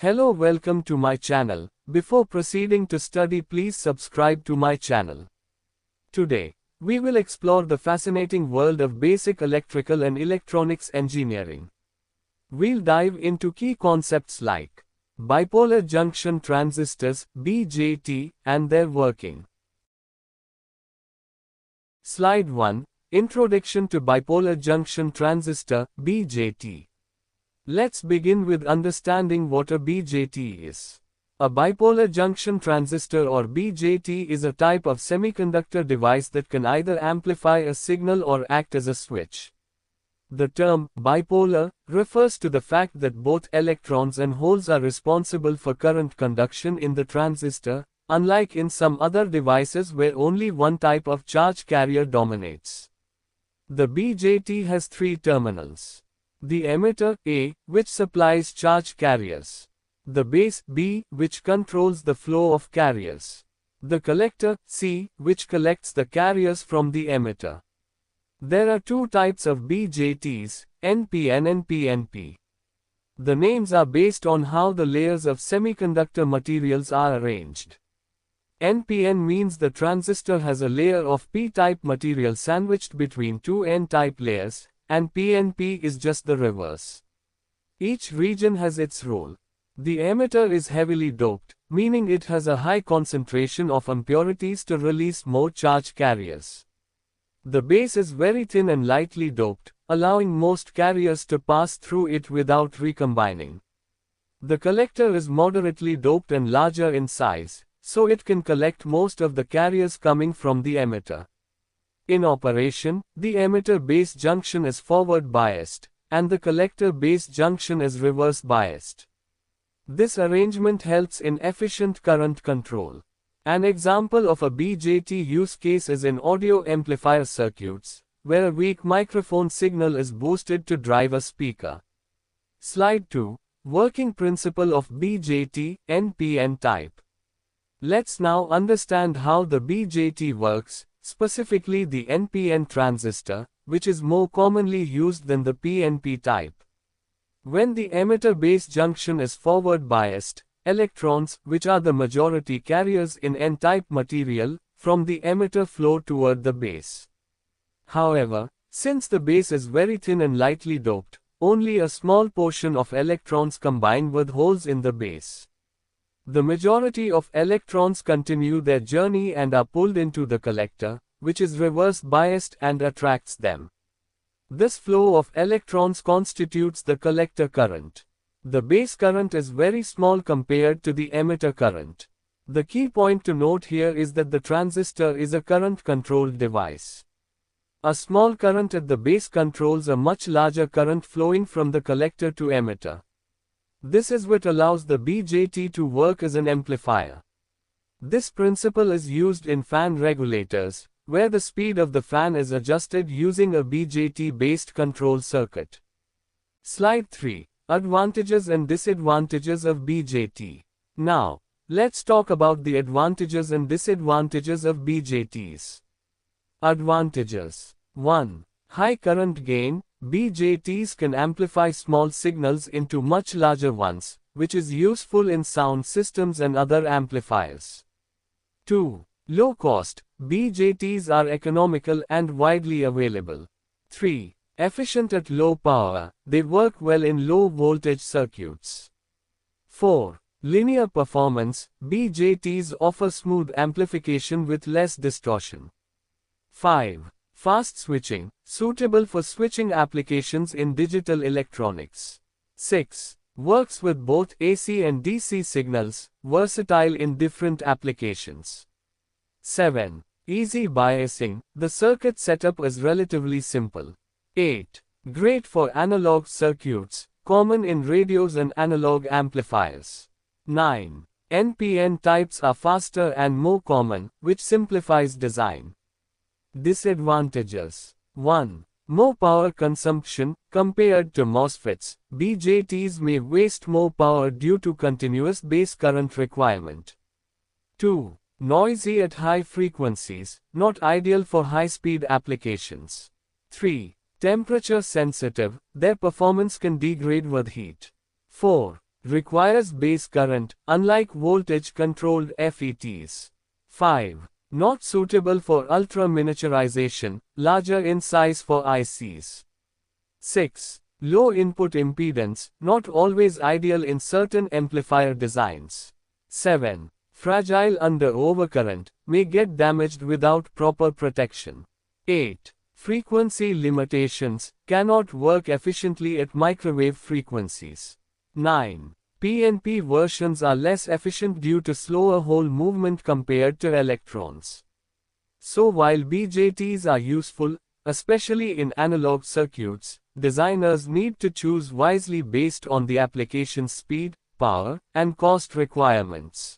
Hello, welcome to my channel. Before proceeding to study, please subscribe to my channel. Today, we will explore the fascinating world of basic electrical and electronics engineering. We'll dive into key concepts like bipolar junction transistors, BJT, and their working. Slide 1. Introduction to bipolar junction transistor, BJT. Let's begin with understanding what a BJT is. A bipolar junction transistor or BJT is a type of semiconductor device that can either amplify a signal or act as a switch. The term bipolar refers to the fact that both electrons and holes are responsible for current conduction in the transistor, unlike in some other devices where only one type of charge carrier dominates. The BJT has three terminals. The emitter, A, which supplies charge carriers. The base, B, which controls the flow of carriers. The collector, C, which collects the carriers from the emitter. There are two types of BJTs, NPN and PNP. The names are based on how the layers of semiconductor materials are arranged. NPN means the transistor has a layer of P-type material sandwiched between two N-type layers, and PNP is just the reverse. Each region has its role. The emitter is heavily doped, meaning it has a high concentration of impurities to release more charge carriers. The base is very thin and lightly doped, allowing most carriers to pass through it without recombining. The collector is moderately doped and larger in size, so it can collect most of the carriers coming from the emitter. In operation, the emitter base junction is forward biased, and the collector base junction is reverse biased. This arrangement helps in efficient current control. An example of a BJT use case is in audio amplifier circuits, where a weak microphone signal is boosted to drive a speaker. Slide 2. Working principle of BJT, NPN type. Let's now understand how the BJT works, specifically the NPN transistor, which is more commonly used than the PNP type. When the emitter base junction is forward biased, electrons, which are the majority carriers in N-type material, from the emitter flow toward the base. However, since the base is very thin and lightly doped, only a small portion of electrons combine with holes in the base. The majority of electrons continue their journey and are pulled into the collector, which is reverse biased and attracts them. This flow of electrons constitutes the collector current. The base current is very small compared to the emitter current. The key point to note here is that the transistor is a current-controlled device. A small current at the base controls a much larger current flowing from the collector to emitter. This is what allows the BJT to work as an amplifier. This principle is used in fan regulators, where the speed of the fan is adjusted using a BJT-based control circuit. Slide 3. Advantages and disadvantages of BJT. Now, let's talk about the advantages and disadvantages of BJTs. Advantages. 1. High current gain. BJTs can amplify small signals into much larger ones, which is useful in sound systems and other amplifiers. 2. Low cost. BJTs are economical and widely available. 3. Efficient at low power. They work well in low voltage circuits. 4. Linear performance. BJTs offer smooth amplification with less distortion. 5. Fast switching, suitable for switching applications in digital electronics. 6. Works with both AC and DC signals, versatile in different applications. 7. Easy biasing, the circuit setup is relatively simple. 8. Great for analog circuits, common in radios and analog amplifiers. 9. NPN types are faster and more common, which simplifies design. Disadvantages. 1. More power consumption. Compared to MOSFETs, BJTs may waste more power due to continuous base current requirement. 2. Noisy at high frequencies, not ideal for high-speed applications. 3. Temperature sensitive, their performance can degrade with heat. 4. Requires base current, unlike voltage-controlled FETs. 5. Not suitable for ultra-miniaturization, larger in size for ICs. 6. Low input impedance, not always ideal in certain amplifier designs. 7. Fragile under overcurrent, may get damaged without proper protection. 8. Frequency limitations, cannot work efficiently at microwave frequencies. 9. PNP versions are less efficient due to slower hole movement compared to electrons. So while BJTs are useful, especially in analog circuits, designers need to choose wisely based on the application's speed, power, and cost requirements.